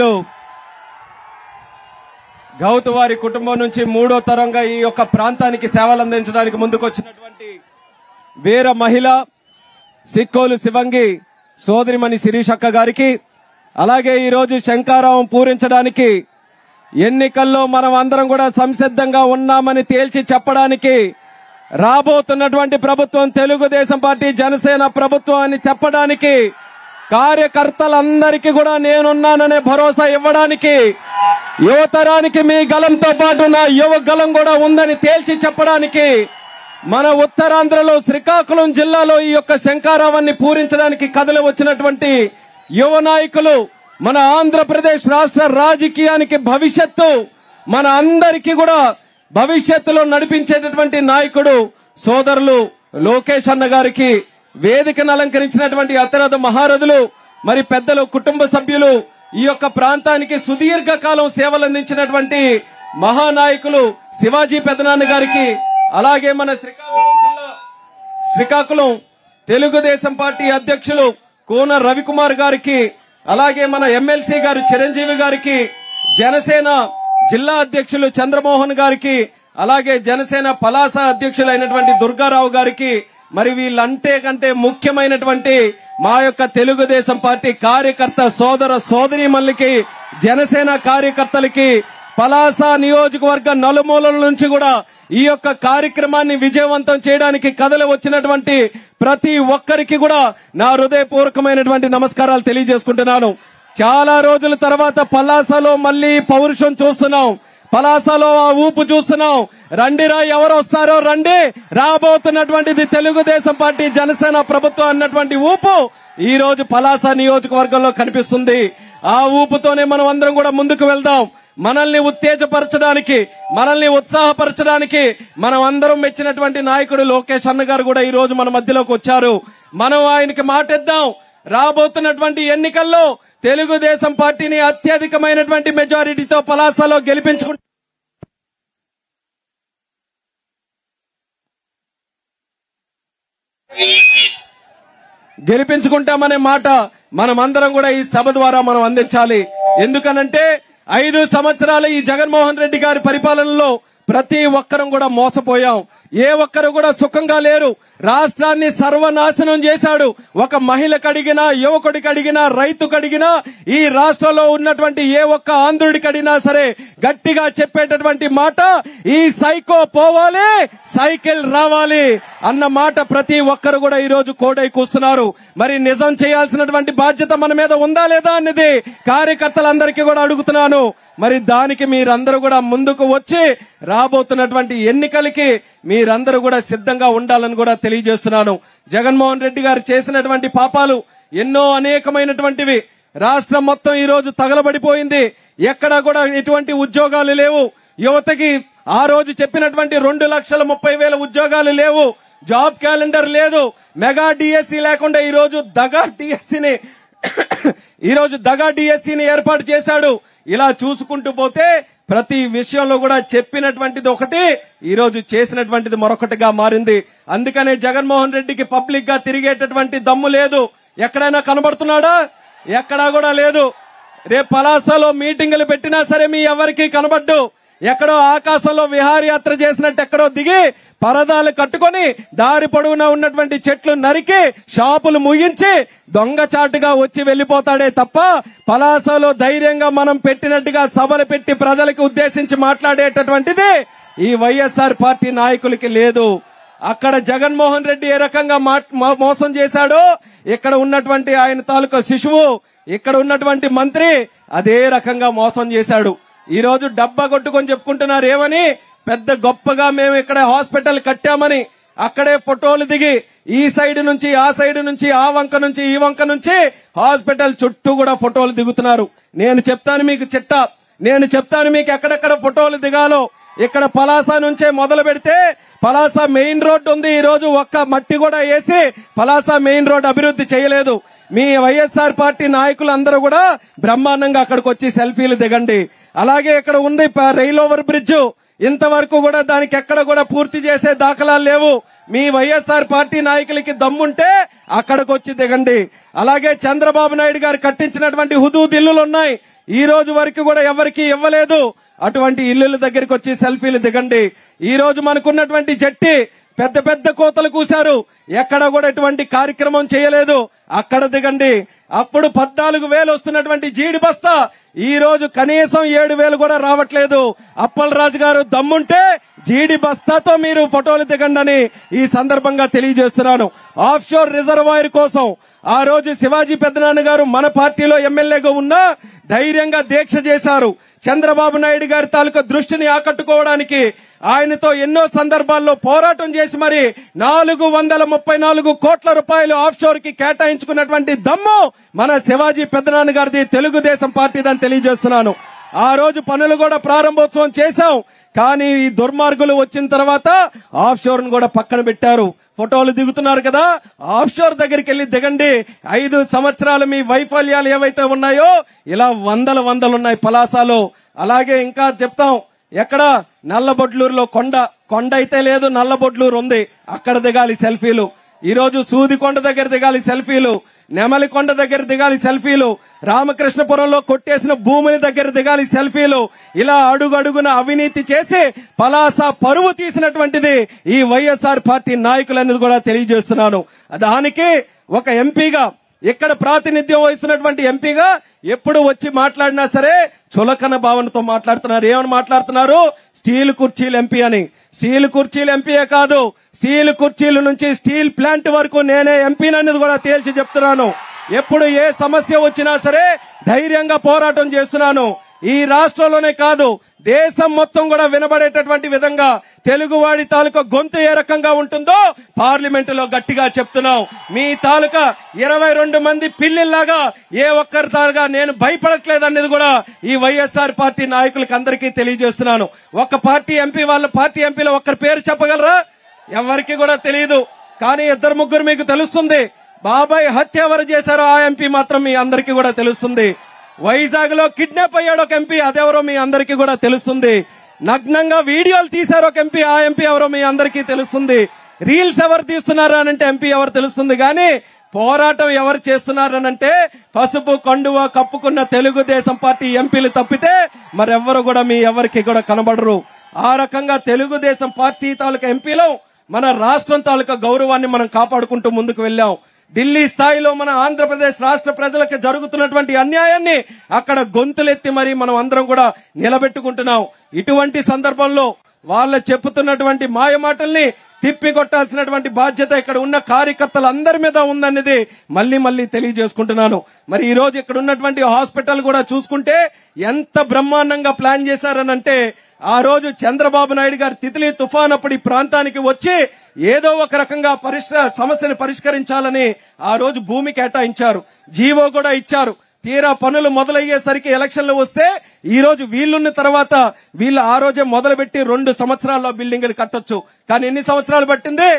పెద్దలు గౌతు వారి కుటుంబం నుంచి మూడో తరంగా ఈ యొక్క ప్రాంతానికి సేవలు అందించడానికి ముందుకొచ్చినటువంటి వీర మహిళ సిక్కోలు శివంగి సోదరిమణి శిరీషక్క గారికి, అలాగే ఈరోజు శంఖారావం పూరించడానికి ఎన్నికల్లో మనం అందరం కూడా సంసిద్ధంగా ఉన్నామని తేల్చి చెప్పడానికి, రాబోతున్నటువంటి ప్రభుత్వం తెలుగుదేశం పార్టీ జనసేన ప్రభుత్వం అని చెప్పడానికి, కార్యకర్తలందరికీ కూడా నేనున్నాననే భరోసా ఇవ్వడానికి, యువతరానికి మీ గలంతో పాటు నా యువ గలం కూడా ఉందని తేల్చి చెప్పడానికి, మన ఉత్తరాంధ్రలో శ్రీకాకుళం జిల్లాలో ఈ యొక్క శంఖారావాన్ని పూరించడానికి కదలి వచ్చినటువంటి యువ నాయకులు, మన ఆంధ్రప్రదేశ్ రాష్ట్ర రాజకీయానికి భవిష్యత్తు, మన అందరికీ కూడా భవిష్యత్తులో నడిపించేటటువంటి నాయకుడు సోదరులు లోకేష్ అన్న గారికి, వేదికను అలంకరించినటువంటి అతిరథ మహారథులు, మరి పెద్దలు, కుటుంబ సభ్యులు, ఈ యొక్క ప్రాంతానికి సుదీర్ఘకాలం సేవలు అందించినటువంటి మహానాయకులు శివాజీ పెదనాన్న గారికి, అలాగే మన శ్రీకాకుళం తెలుగుదేశం పార్టీ అధ్యక్షులు కోన రవికుమార్ గారికి, అలాగే మన ఎమ్మెల్సీ గారు చిరంజీవి గారికి, జనసేన జిల్లా అధ్యక్షులు చంద్రమోహన్ గారికి, అలాగే జనసేన పలాస అధ్యక్షులైనటువంటి దుర్గారావు గారికి, మరి వీళ్ళంటే కంటే ముఖ్యమైనటువంటి మా యొక్క తెలుగుదేశం పార్టీ కార్యకర్త సోదర సోదరీమణులకి, జనసేన కార్యకర్తలకి, పలాస నియోజకవర్గ నలుమూలల నుంచి కూడా ఈ యొక్క కార్యక్రమాన్ని విజయవంతం చేయడానికి కదలి వచ్చినటువంటి ప్రతి ఒక్కరికి కూడా నా హృదయపూర్వకమైనటువంటి నమస్కారాలు తెలియజేసుకుంటున్నాను. చాలా రోజుల తర్వాత పలాసలో మళ్లీ పౌరుషం చూస్తున్నాం, పలాసలో ఆ ఊపు చూస్తున్నాం. రండిరా, ఎవరు వస్తారో రండి, రాబోతున్నటువంటిది తెలుగుదేశం పార్టీ జనసేన ప్రభుత్వం అన్నటువంటి ఊపు ఈ రోజు పలాస నియోజకవర్గంలో కనిపిస్తుంది. ఆ ఊపుతోనే మనం అందరం కూడా ముందుకు వెళ్దాం. మనల్ని ఉత్తేజపరచడానికి, మనల్ని ఉత్సాహపరచడానికి మనం అందరం మెచ్చినటువంటి నాయకుడు లోకేష్ అన్న గారు కూడా ఈ రోజు మన మధ్యలోకి వచ్చారు. మనం ఆయనకి మాటిద్దాం. రాబోతున్నటువంటి ఎన్నికల్లో తెలుగుదేశం పార్టీని అత్యధికమైనటువంటి మెజారిటీతో పలాసలో గెలిపించుకుంటామనే మాట మనమందరం కూడా ఈ సభ ద్వారా మనం అందించాలి. ఎందుకనంటే 5 సంవత్సరాలు ఈ జగన్మోహన్ రెడ్డి గారి పరిపాలనలో ప్రతి ఒక్కరం కూడా మోసపోయాం. ఏ ఒక్కరు కూడా సుఖంగా లేరు. రాష్ట్రాన్ని సర్వనాశనం చేశాడు. ఒక మహిళకు అడిగినా, యువకుడికి అడిగినా, రైతుకు అడిగినా, ఈ రాష్ట్రంలో ఉన్నటువంటి ఏ ఒక్క ఆంధ్రుడికి అడిగినా సరే గట్టిగా చెప్పేటటువంటి మాట, ఈ సైకో పోవాలి, సైకిల్ రావాలి అన్న మాట ప్రతి ఒక్కరు కూడా ఈ రోజు కోడై కూస్తున్నారు. మరి నిజం చేయాల్సినటువంటి బాధ్యత మన మీద ఉందా లేదా అన్నది కార్యకర్తలందరికీ కూడా అడుగుతున్నాను. మరి దానికి మీరందరూ కూడా ముందుకు వచ్చి రాబోతున్నటువంటి ఎన్నికలకి మీరందరూ కూడా సిద్ధంగా ఉండాలని కూడా తెలియజేస్తున్నాను. జగన్మోహన్ రెడ్డి గారు చేసినటువంటి పాపాలు ఎన్నో అనేకమైనటువంటివి. రాష్ట్రం మొత్తం ఈ రోజు తగలబడిపోయింది. ఎక్కడా కూడా ఎటువంటి ఉద్యోగాలు లేవు. యువతకి ఆ రోజు చెప్పినటువంటి 2,30,000 ఉద్యోగాలు లేవు. జాబ్ క్యాలెండర్ లేదు. మెగా డిఎస్సి లేకుండా ఈ రోజు దగా డిఎస్సిని ఏర్పాటు చేశాడు. ఇలా చూసుకుంటూ పోతే ప్రతి విషయంలో కూడా చెప్పినటువంటిది ఒకటి, ఈ రోజు చేసినటువంటిది మరొకటిగా మారింది. అందుకనే జగన్మోహన్ రెడ్డికి పబ్లిక్ గా తిరిగేటటువంటి దమ్ము లేదు. ఎక్కడైనా కనబడుతున్నాడా? ఎక్కడా కూడా లేదు. రేపు పలాసలో మీటింగులు పెట్టినా సరే మీ ఎవరికి కనబడ్డు. ఎక్కడో ఆకాశంలో విహారయాత్ర చేసినట్టు ఎక్కడో దిగి పరదాలు కట్టుకొని దారి పొడవునా ఉన్నటువంటి చెట్లు నరికి షాపులు ముగించి దొంగచాటుగా వచ్చి వెళ్లిపోతాడే తప్ప పలాసలో ధైర్యంగా మనం పెట్టినట్టుగా సభలు పెట్టి ప్రజలకు ఉద్దేశించి మాట్లాడేటటువంటిది ఈ వైఎస్ఆర్ పార్టీ నాయకులకి లేదు. అక్కడ జగన్మోహన్ రెడ్డి ఏ రకంగా మోసం చేశాడో ఇక్కడ ఉన్నటువంటి ఆయన తాలూకా శిశువు, ఇక్కడ ఉన్నటువంటి మంత్రి అదే రకంగా మోసం చేశాడు. ఈ రోజు డబ్బా కొట్టుకొని చెప్పుకుంటున్నారు ఏమని, పెద్ద గొప్పగా మేము ఇక్కడ హాస్పిటల్ కట్టామని. అక్కడే ఫోటోలు దిగి ఈ సైడ్ నుంచి ఆ సైడ్ నుంచి ఆ వంక నుంచి ఈ వంక నుంచి హాస్పిటల్ చుట్టూ కూడా ఫోటోలు దిగుతున్నారు. నేను చెప్తాను మీకు చిట్టా, నేను చెప్తాను మీకు ఎక్కడెక్కడ ఫోటోలు దిగాలో. ఇక్కడ పలాస నుంచే మొదలు పెడితే పలాస మెయిన్ రోడ్ ఉంది. ఈ రోజు ఒక్క మట్టి కూడా వేసి పలాస మెయిన్ రోడ్ అభివృద్ధి చేయలేదు. మీ వైఎస్ఆర్ పార్టీ నాయకులందరూ కూడా బ్రహ్మాండంగా అక్కడికి వచ్చి సెల్ఫీలు దిగండి. అలాగే ఇక్కడ ఉంది రైల్ ఓవర్ బ్రిడ్జ్, ఇంతవరకు కూడా దానికి ఎక్కడ కూడా పూర్తి చేసే దాఖలాలు లేవు. మీ వైఎస్ఆర్ పార్టీ నాయకులకి దమ్ముంటే అక్కడికి వచ్చి దిగండి. అలాగే చంద్రబాబు నాయుడు గారు కట్టించినటువంటి హుదూద్ ఇల్లులు ఉన్నాయి, ఈ రోజు వరకు కూడా ఎవరికి ఇవ్వలేదు. అటువంటి ఇల్లుల దగ్గరికి వచ్చి సెల్ఫీలు దిగండి. ఈ రోజు మనకున్నటువంటి జట్టి పెద్ద పెద్ద కోతలు కూశారు, ఎక్కడ కూడా ఎటువంటి కార్యక్రమం చేయలేదు. అక్కడ దిగండి. అప్పుడు 14,000 వస్తున్నటువంటి జీడి బస్తా ఈ రోజు కనీసం 7,000 కూడా రావట్లేదు. అప్పలరాజు గారు దమ్ముంటే జీడి బస్తాతో మీరు ఫోటోలు దిగండి అని ఈ సందర్భంగా తెలియజేస్తున్నాను. ఆఫ్ షోర్ రిజర్వాయర్ కోసం ఆ రోజు శివాజీ పెద్దనాన్న గారు మన పార్టీలో ఎమ్మెల్యేగా ఉన్నా ధైర్యంగా దీక్ష చేశారు. చంద్రబాబు నాయుడు గారి తాలూకా దృష్టిని ఆకట్టుకోవడానికి ఆయనతో ఎన్నో సందర్భాల్లో పోరాటం చేసి మరి 434 కోట్ల రూపాయలు ఆఫ్ షోర్ కి కేటాయించుకున్నటువంటి దమ్ము మన శివాజీ పెద్దనాన్న గారిది, తెలుగుదేశం పార్టీదని తెలియజేస్తున్నాను. ఆ రోజు పనులు కూడా ప్రారంభోత్సవం చేశాం. కానీ ఈ దుర్మార్గులు వచ్చిన తర్వాత ఆఫ్ షోర్ ను కూడా పక్కన పెట్టారు. ఫోటోలు దిగుతున్నారు కదా, ఆఫ్ షోర్ దగ్గరికి వెళ్లి దిగండి. 5 సంవత్సరాలు మీ వైఫల్యాలు ఏవైతే ఉన్నాయో ఇలా వందలు ఉన్నాయి పలాసలో. అలాగే ఇంకా చెప్తాం, ఎక్కడ నల్లబొడ్లూరులో కొండ అయితే లేదు, నల్లబొడ్లూరు ఉంది, అక్కడ దిగాలి సెల్ఫీలు. ఈ రోజు సూదికొండ దగ్గర దిగాలి సెల్ఫీలు, నెమలికొండ దగ్గర దిగాలి సెల్ఫీలు, రామకృష్ణపురంలో కొట్టేసిన భూమిని దగ్గర దిగాలి సెల్ఫీలు. ఇలా అడుగడుగున అవినీతి చేసి పలాస పరువు తీసినటువంటిది ఈ వైఎస్ఆర్ పార్టీ నాయకులనేది కూడా తెలియజేస్తున్నాను. దానికి ఒక ఎంపీగా, ఇక్కడ ప్రాతినిధ్యం వహిస్తున్నటువంటి ఎంపీగా ఎప్పుడు వచ్చి మాట్లాడినా సరే చులకన భావనతో మాట్లాడుతున్నారు. ఏమని మాట్లాడుతున్నారు? స్టీల్ కుర్చీలు ఎంపీ అని. స్టీల్ కుర్చీలు ఎంపీయే కాదు, స్టీల్ కుర్చీల నుంచి స్టీల్ ప్లాంట్ వరకు నేనే ఎంపీననేది కూడా తేల్చి చెప్తున్నాను. ఎప్పుడు ఏ సమస్య వచ్చినా సరే ధైర్యంగా పోరాటం చేస్తున్నాను. ఈ రాష్ట్రంలోనే కాదు, దేశం మొత్తం కూడా వినబడేటటువంటి విధంగా తెలుగువాడి తాలూకా గొంతు ఏ రకంగా ఉంటుందో పార్లమెంటులో గట్టిగా చెప్తున్నాం. మీ తాలూకా 22 మంది పిల్లిల్లాగా ఏ ఒక్కరి తాలుగా నేను భయపడట్లేదనేది కూడా ఈ వైఎస్ఆర్ పార్టీ నాయకులకు అందరికీ తెలియజేస్తున్నాను. ఒక పార్టీ ఎంపీ, వాళ్ళ పార్టీ ఎంపీలో ఒక్కరి పేరు చెప్పగలరా? ఎవరికి కూడా తెలియదు. కానీ 2-3 మీకు తెలుస్తుంది. బాబాయ్ హత్య ఎవరు చేశారో ఆ ఎంపీ మాత్రం మీ అందరికీ కూడా తెలుస్తుంది. వైజాగ్ లో కిడ్నాప్ అయ్యాడు ఒక ఎంపీ, అదెవరో మీ అందరికీ కూడా తెలుస్తుంది. నగ్నంగా వీడియోలు తీశారు ఒక ఎంపీ, ఆ ఎంపీ ఎవరో మీ అందరికీ తెలుస్తుంది. రీల్స్ ఎవరు తీస్తున్నారు అనంటే ఎంపీ ఎవరు తెలుస్తుంది. కానీ పోరాటం ఎవరు చేస్తున్నారనంటే పసుపు కండువా కప్పుకున్న తెలుగుదేశం పార్టీ ఎంపీలు తప్పితే మరెవ్వరు కూడా మీ ఎవరికి కూడా కనబడరు. ఆ రకంగా తెలుగుదేశం పార్టీ తాలూకా ఎంపీలో మన రాష్ట్రం తాలూకా గౌరవాన్ని మనం కాపాడుకుంటూ ముందుకు వెళ్ళాం. ఢిల్లీ స్థాయిలో మన ఆంధ్రప్రదేశ్ రాష్ట్ర ప్రజలకు జరుగుతున్నటువంటి అన్యాయాన్ని అక్కడ గొంతులెత్తి మరి మనం అందరం కూడా నిలబెట్టుకుంటున్నాం. ఇటువంటి సందర్భంలో వాళ్ళ చెప్పుతున్నటువంటి మాయమాటల్ని తిప్పికొట్టాల్సినటువంటి బాధ్యత ఇక్కడ ఉన్న కార్యకర్తలందరి మీద ఉందనేది మళ్ళీ తెలియజేసుకుంటున్నాను. మరి ఈ రోజు ఇక్కడ ఉన్నటువంటి హాస్పిటల్ కూడా చూసుకుంటే ఎంత బ్రహ్మాండంగా ప్లాన్ చేశారనంటే, ఆ రోజు చంద్రబాబు నాయుడు గారు తిత్లీ తుఫాన్ అప్పుడు ఈ ప్రాంతానికి వచ్చి ఏదో ఒక రకంగా సమస్యను పరిష్కరించాలని ఆ రోజు భూమి కేటాయించారు, జీవో కూడా ఇచ్చారు. తీరా పనులు మొదలయ్యేసరికి ఎలక్షన్లు వస్తే ఈ రోజు వీళ్ళున్న తర్వాత వీళ్ళు ఆ రోజే మొదలుపెట్టి 2 సంవత్సరాల్లో బిల్డింగ్లు కట్టొచ్చు. కానీ ఎన్ని సంవత్సరాలు పట్టింది?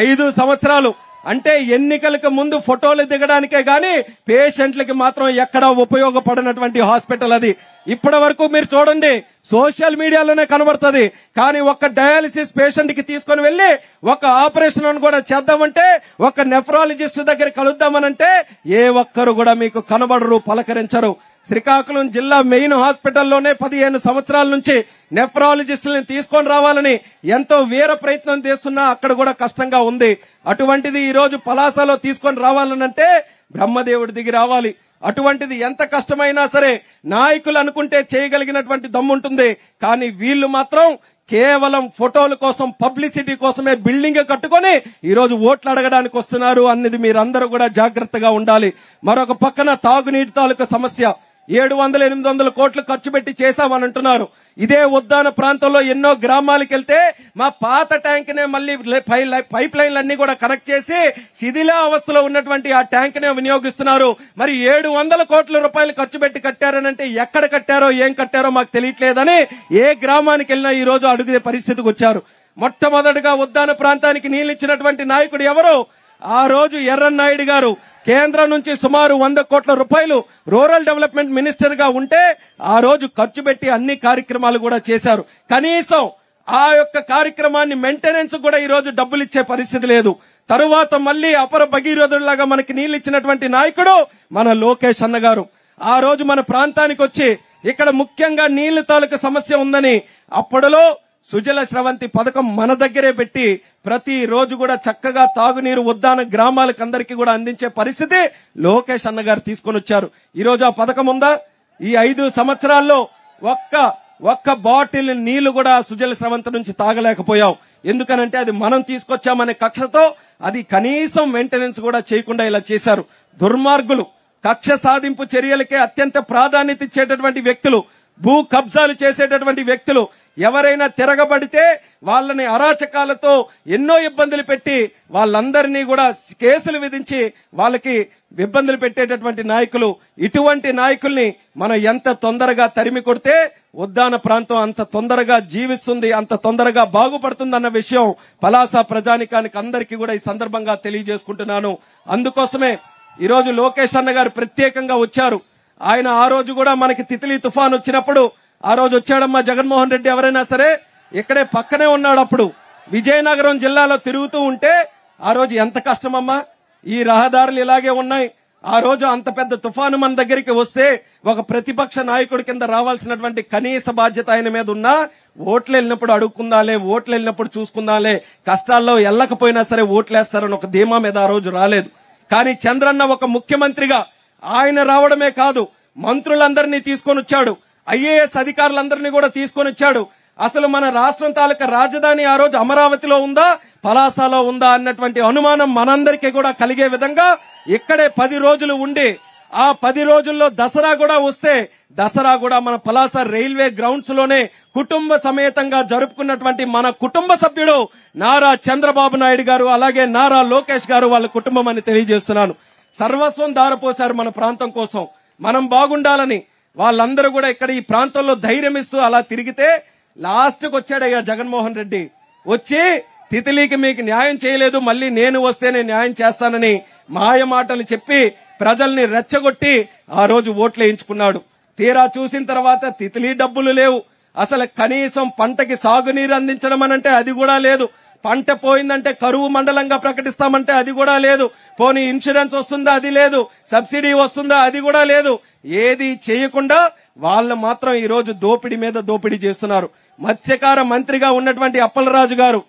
5 సంవత్సరాలు. అంటే ఎన్నికలకు ముందు ఫోటోలు దిగడానికే గాని పేషెంట్లకి మాత్రం ఎక్కడా ఉపయోగపడినటువంటి హాస్పిటల్ అది. ఇప్పటి వరకు మీరు చూడండి, సోషల్ మీడియాలోనే కనబడుతుంది. కానీ ఒక డయాలిసిస్ పేషెంట్ కి తీసుకుని వెళ్లి ఒక ఆపరేషన్ కూడా చేద్దామంటే, ఒక నెఫ్రాలజిస్ట్ దగ్గర కలుద్దామనంటే ఏ ఒక్కరు కూడా మీకు కనబడరు, పలకరించరు. శ్రీకాకుళం జిల్లా మెయిన్ హాస్పిటల్లోనే 15 సంవత్సరాల నుంచి నెఫ్రాలజిస్టులను తీసుకొని రావాలని ఎంతో వీర ప్రయత్నం చేస్తున్నా అక్కడ కూడా కష్టంగా ఉంది. అటువంటిది ఈ రోజు పలాసలో తీసుకొని రావాలనంటే బ్రహ్మదేవుడి దిగి రావాలి. అటువంటిది ఎంత కష్టమైనా సరే నాయకులు అనుకుంటే చేయగలిగినటువంటి దమ్ముంటుంది. కానీ వీళ్ళు మాత్రం కేవలం ఫోటోల కోసం, పబ్లిసిటీ కోసమే బిల్డింగ్ కట్టుకొని ఈ రోజు ఓట్లు అడగడానికి వస్తున్నారు అన్నది మీరందరూ కూడా జాగ్రత్తగా ఉండాలి. మరొక పక్కన తాగునీటి తాలూకా సమస్య 700-800 కోట్లు ఖర్చు పెట్టి చేశామని అంటున్నారు. ఇదే ఉద్దాన ప్రాంతంలో ఎన్నో గ్రామాలకు వెళ్తే మా పాత ట్యాంక్ నే మళ్ళీ పైప్ లైన్లన్నీ కూడా కనెక్ట్ చేసి శిథిలా అవస్థలో ఉన్నటువంటి ఆ ట్యాంక్ నే వినియోగిస్తున్నారు. మరి 700 కోట్ల రూపాయలు ఖర్చు పెట్టి కట్టారనంటే ఎక్కడ కట్టారో ఏం కట్టారో మాకు తెలియట్లేదని ఏ గ్రామానికి వెళ్ళినా ఈ రోజు అడుగుదే పరిస్థితికి వచ్చారు. మొట్టమొదటిగా ఉద్దాన ప్రాంతానికి నీళ్లు ఇచ్చినటువంటి నాయకుడు ఎవరు? ఆ రోజు ఎర్రన్నాయుడు గారు. కేంద్రం నుంచి సుమారు 100 కోట్ల రూపాయలు రూరల్ డెవలప్మెంట్ మినిస్టర్ గా ఉంటే ఆ రోజు ఖర్చు పెట్టి అన్ని కార్యక్రమాలు కూడా చేశారు. కనీసం ఆ యొక్క కార్యక్రమాన్ని మెయింటెనెన్స్ కూడా ఈ రోజు డబ్బులు ఇచ్చే పరిస్థితి లేదు. తరువాత మళ్ళీ అపర భగీరథుడిలాగా మనకి నీళ్లు ఇచ్చినటువంటి నాయకుడు మన లోకేష్ అన్న గారు. ఆ రోజు మన ప్రాంతానికి వచ్చి ఇక్కడ ముఖ్యంగా నీళ్ల తాలూకు సమస్య ఉందని అప్పటిలో సుజల స్రవంతి పథకం మన దగ్గరే పెట్టి ప్రతి రోజు కూడా చక్కగా తాగునీరు ఉద్దాన గ్రామాలకు అందరికీ కూడా అందించే పరిస్థితి లోకేష్ అన్న గారు తీసుకొని వచ్చారు. ఈ రోజు ఆ పథకం ఉందా? ఈ 5 సంవత్సరాల్లో ఒక్క బాటిల్ నీళ్లు కూడా సుజల స్రవంతి నుంచి తాగలేకపోయాం. ఎందుకనంటే అది మనం తీసుకొచ్చామనే కక్షతో అది కనీసం మెయింటెనెన్స్ కూడా చేయకుండా ఇలా చేశారు. దుర్మార్గులు, కక్ష సాధింపు చర్యలకే అత్యంత ప్రాధాన్యత ఇచ్చేటటువంటి వ్యక్తులు, భూ కబ్జాలు చేసేటటువంటి వ్యక్తులు, ఎవరైనా తిరగబడితే వాళ్ళని అరాచకాలతో ఎన్నో ఇబ్బందులు పెట్టి వాళ్ళందరినీ కూడా కేసులు విధించి వాళ్ళకి ఇబ్బందులు పెట్టేటటువంటి నాయకులు. ఇటువంటి నాయకుల్ని మనం ఎంత తొందరగా తరిమి కొడితే ఉద్దాన ప్రాంతం అంత తొందరగా జీవిస్తుంది, అంత తొందరగా బాగుపడుతుంది అన్న విషయం పలాస ప్రజానికానికి అందరికీ కూడా ఈ సందర్భంగా తెలియజేసుకుంటున్నాను. అందుకోసమే ఈ రోజు లోకేష్ అన్న గారు ప్రత్యేకంగా వచ్చారు. ఆయన ఆ రోజు కూడా మనకి తిత్లీ తుఫాన్ వచ్చినప్పుడు ఆ రోజు వచ్చాడమ్మా జగన్మోహన్ రెడ్డి. ఎవరైనా సరే ఇక్కడే పక్కనే ఉన్నాడు. అప్పుడు విజయనగరం జిల్లాలో తిరుగుతూ ఉంటే ఆ రోజు ఎంత కష్టమమ్మా, ఈ రహదారులు ఇలాగే ఉన్నాయి. ఆ రోజు అంత పెద్ద తుఫాను మన దగ్గరికి వస్తే ఒక ప్రతిపక్ష నాయకుడి కింద రావాల్సినటువంటి కనీస బాధ్యత ఆయన మీద ఉన్నా ఓట్లు వెళ్ళినప్పుడు అడుక్కుందాలే, ఓట్లు వెళ్ళినప్పుడు చూసుకుందాలే, కష్టాల్లో వెళ్ళకపోయినా సరే ఓట్లేస్తారని ఒక ధీమా మీద ఆ రోజు రాలేదు. కానీ చంద్రన్న ఒక ముఖ్యమంత్రిగా ఆయన రావడమే కాదు, మంత్రులందరినీ తీసుకొని వచ్చాడు, ఐఏఎస్ అధికారులందరినీ కూడా తీసుకొని వచ్చాడు. అసలు మన రాష్ట్రం తాలూకా రాజధాని ఆ రోజు అమరావతిలో ఉందా, పలాసలో ఉందా అన్నటువంటి అనుమానం మనందరికీ కూడా కలిగే విధంగా ఇక్కడే 10 రోజులు ఉండి ఆ 10 రోజుల్లో దసరా కూడా వస్తే దసరా కూడా మన పలాస రైల్వే గ్రౌండ్స్ లోనే కుటుంబ సమేతంగా జరుపుకున్నటువంటి మన కుటుంబ సభ్యుడు నారా చంద్రబాబు నాయుడు గారు, అలాగే నారా లోకేష్ గారు వాళ్ళ కుటుంబం అని తెలియజేస్తున్నాను. సర్వస్వం దారపోశారు మన ప్రాంతం కోసం, మనం బాగుండాలని. వాళ్ళందరూ కూడా ఇక్కడ ఈ ప్రాంతంలో ధైర్యం ఇస్తూ అలా తిరిగితే లాస్ట్ కు వచ్చాడయ్యా జగన్మోహన్ రెడ్డి. వచ్చి తిత్లీకి మీకు న్యాయం చేయలేదు, మళ్ళీ నేను వస్తేనే న్యాయం చేస్తానని మాయ మాటలు చెప్పి ప్రజల్ని రెచ్చగొట్టి ఆ రోజు ఓట్లు వేయించుకున్నాడు. తీరా చూసిన తర్వాత తిత్లీ డబ్బులు లేవు, అసలు కనీసం పంటకి సాగునీరు అందించడం అనంటే అది కూడా లేదు. పంట పోయిందంటే కరువు మండలంగా ప్రకటిస్తామంటే అది కూడా లేదు. పోనీ ఇన్సూరెన్స్ వస్తుందా, అది లేదు. సబ్సిడీ వస్తుందా, అది కూడా లేదు. ఏది చేయకుండా వాళ్ళు మాత్రం ఈ రోజు దోపిడీ మీద దోపిడీ చేస్తున్నారు. మత్స్యకార మంత్రిగా ఉన్నటువంటి అప్పలరాజు గారు